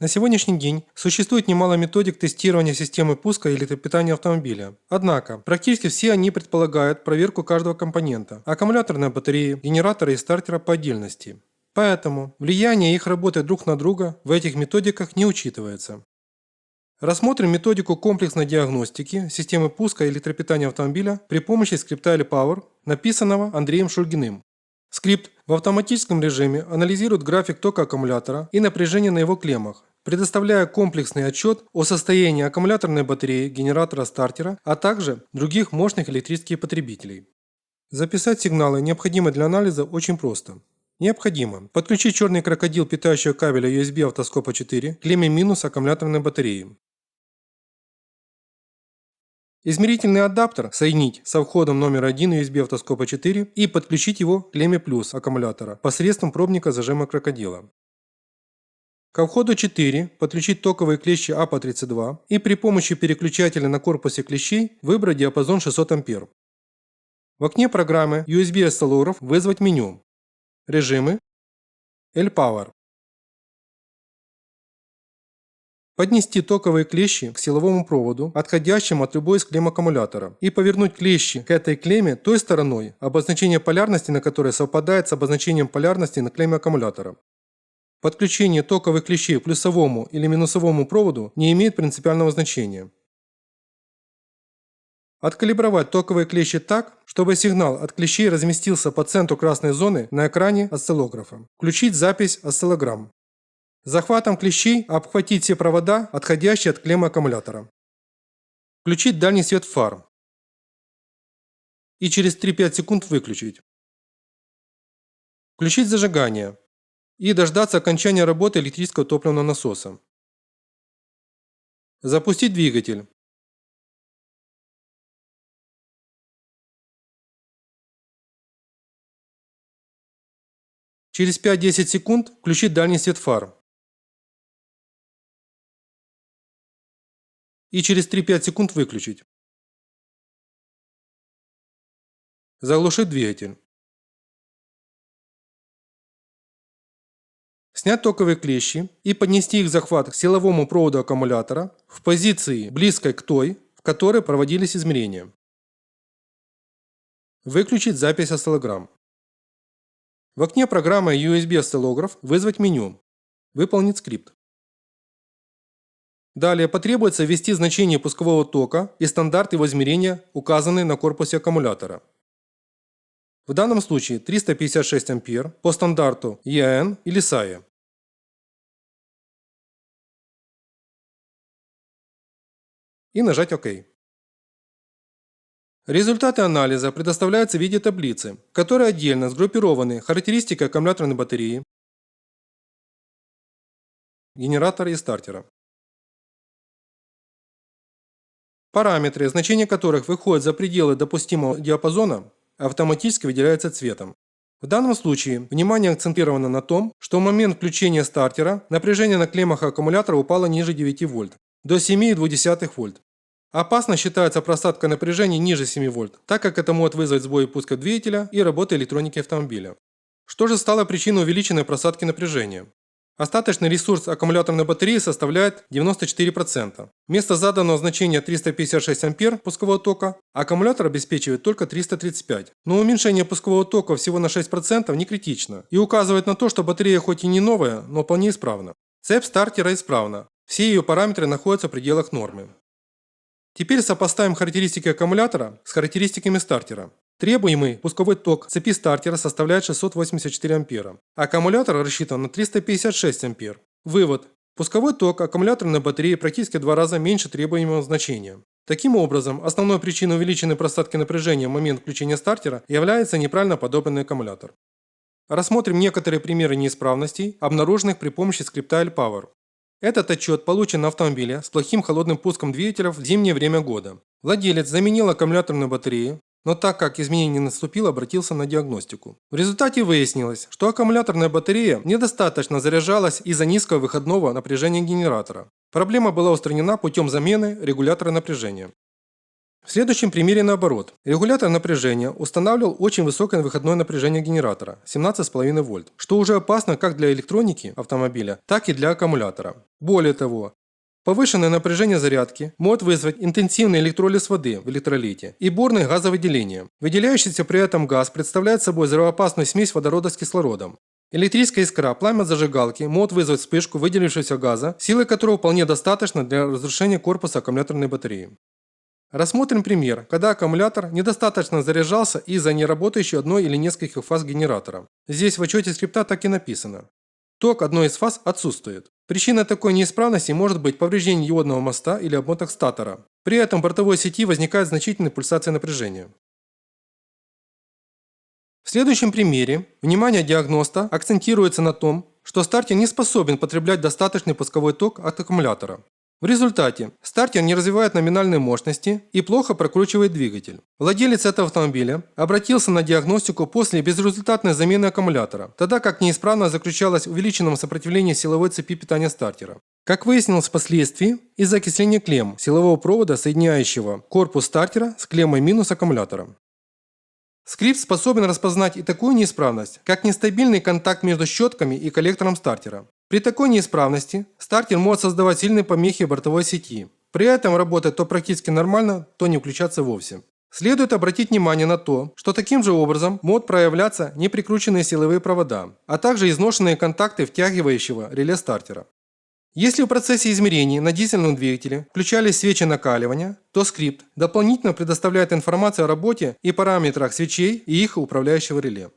На сегодняшний день существует немало методик тестирования системы пуска или питания автомобиля. Однако, практически все они предполагают проверку каждого компонента – аккумуляторной батареи, генератора и стартера по отдельности. Поэтому влияние их работы друг на друга в этих методиках не учитывается. Рассмотрим методику комплексной диагностики системы пуска и электропитания автомобиля при помощи скрипта L-Power, написанного Андреем Шульгиным. Скрипт в автоматическом режиме анализирует график тока аккумулятора и напряжения на его клеммах, предоставляя комплексный отчет о состоянии аккумуляторной батареи, генератора, стартера, а также других мощных электрических потребителей. Записать сигналы, необходимые для анализа, очень просто. Необходимо подключить черный крокодил питающего кабеля USB автоскопа 4 к клемме минус аккумуляторной батареи. Измерительный адаптер соединить со входом номер 1 USB автоскопа 4 и подключить его к клемме плюс аккумулятора посредством пробника зажима крокодила. Ко входу 4 подключить токовые клещи АПА-32 и при помощи переключателя на корпусе клещей выбрать диапазон 600 А. В окне программы USB осциллограф вызвать меню. Режимы. L-Power. Поднести токовые клещи к силовому проводу, отходящему от любой из клемм аккумулятора, и повернуть клещи к этой клемме той стороной, обозначение полярности на которой совпадает с обозначением полярности на клемме аккумулятора. Подключение токовых клещей к плюсовому или минусовому проводу не имеет принципиального значения. Откалибровать токовые клещи так, чтобы сигнал от клещей разместился по центру красной зоны на экране осциллографа. Включить запись осциллограмм. Захватом клещей обхватить все провода, отходящие от клеммы аккумулятора. Включить дальний свет фар. И через 3-5 секунд выключить. Включить зажигание. И дождаться окончания работы электрического топливного насоса. Запустить двигатель. Через 5-10 секунд включить дальний свет фар. И через 3-5 секунд выключить. Заглушить двигатель. Снять токовые клещи и поднести их захват к силовому проводу аккумулятора в позиции близкой к той, в которой проводились измерения. Выключить запись осциллограмм. В окне программы USB осциллограф вызвать меню. Выполнить скрипт. Далее потребуется ввести значение пускового тока и стандарт его измерения, указанный на корпусе аккумулятора. В данном случае 356 А по стандарту EAN или SAE. И нажать ОК. Результаты анализа предоставляются в виде таблицы, в которой отдельно сгруппированы характеристики аккумуляторной батареи, генератора и стартера. Параметры, значения которых выходят за пределы допустимого диапазона, автоматически выделяются цветом. В данном случае внимание акцентировано на том, что в момент включения стартера напряжение на клеммах аккумулятора упало ниже 9 вольт, до 7,2 вольт. Опасно считается просадка напряжения ниже 7 вольт, так как это может вызвать сбой пуска двигателя и работы электроники автомобиля. Что же стало причиной увеличенной просадки напряжения? Остаточный ресурс аккумуляторной батареи составляет 94%. Вместо заданного значения 356 А пускового тока аккумулятор обеспечивает только 335. Но уменьшение пускового тока всего на 6% не критично и указывает на то, что батарея хоть и не новая, но вполне исправна. Цепь стартера исправна. Все ее параметры находятся в пределах нормы. Теперь сопоставим характеристики аккумулятора с характеристиками стартера. Требуемый пусковой ток цепи стартера составляет 684 А. Аккумулятор рассчитан на 356 А. Вывод. Пусковой ток аккумуляторной батареи практически в 2 раза меньше требуемого значения. Таким образом, основной причиной увеличенной просадки напряжения в момент включения стартера является неправильно подобранный аккумулятор. Рассмотрим некоторые примеры неисправностей, обнаруженных при помощи скрипта L-Power. Этот отчет получен на автомобиле с плохим холодным пуском двигателя в зимнее время года. Владелец заменил аккумуляторную батарею, но так как изменение не наступило, обратился на диагностику. В результате выяснилось, что аккумуляторная батарея недостаточно заряжалась из-за низкого выходного напряжения генератора. Проблема была устранена путем замены регулятора напряжения. В следующем примере наоборот. Регулятор напряжения устанавливал очень высокое выходное напряжение генератора – 17,5 вольт, что уже опасно как для электроники автомобиля, так и для аккумулятора. Более того, повышенное напряжение зарядки может вызвать интенсивный электролиз воды в электролите и бурное газовыделение. Выделяющийся при этом газ представляет собой взрывоопасную смесь водорода с кислородом. Электрическая искра, пламя зажигалки может вызвать вспышку выделившегося газа, силы которого вполне достаточно для разрушения корпуса аккумуляторной батареи. Рассмотрим пример, когда аккумулятор недостаточно заряжался из-за неработающей одной или нескольких фаз генератора. Здесь в отчете скрипта так и написано. Ток одной из фаз отсутствует. Причиной такой неисправности может быть повреждение диодного моста или обмоток статора. При этом в бортовой сети возникает значительная пульсация напряжения. В следующем примере внимание диагноста акцентируется на том, что стартер не способен потреблять достаточный пусковой ток от аккумулятора. В результате стартер не развивает номинальной мощности и плохо прокручивает двигатель. Владелец этого автомобиля обратился на диагностику после безрезультатной замены аккумулятора, тогда как неисправность заключалась в увеличенном сопротивлении силовой цепи питания стартера. Как выяснилось впоследствии, из-за окисления клемм силового провода, соединяющего корпус стартера с клеммой минус аккумулятора. Скрипт способен распознать и такую неисправность, как нестабильный контакт между щетками и коллектором стартера. При такой неисправности стартер может создавать сильные помехи в бортовой сети. При этом работать то практически нормально, то не включаться вовсе. Следует обратить внимание на то, что таким же образом могут проявляться неприкрученные силовые провода, а также изношенные контакты втягивающего реле стартера. Если в процессе измерений на дизельном двигателе включались свечи накаливания, то скрипт дополнительно предоставляет информацию о работе и параметрах свечей и их управляющего реле.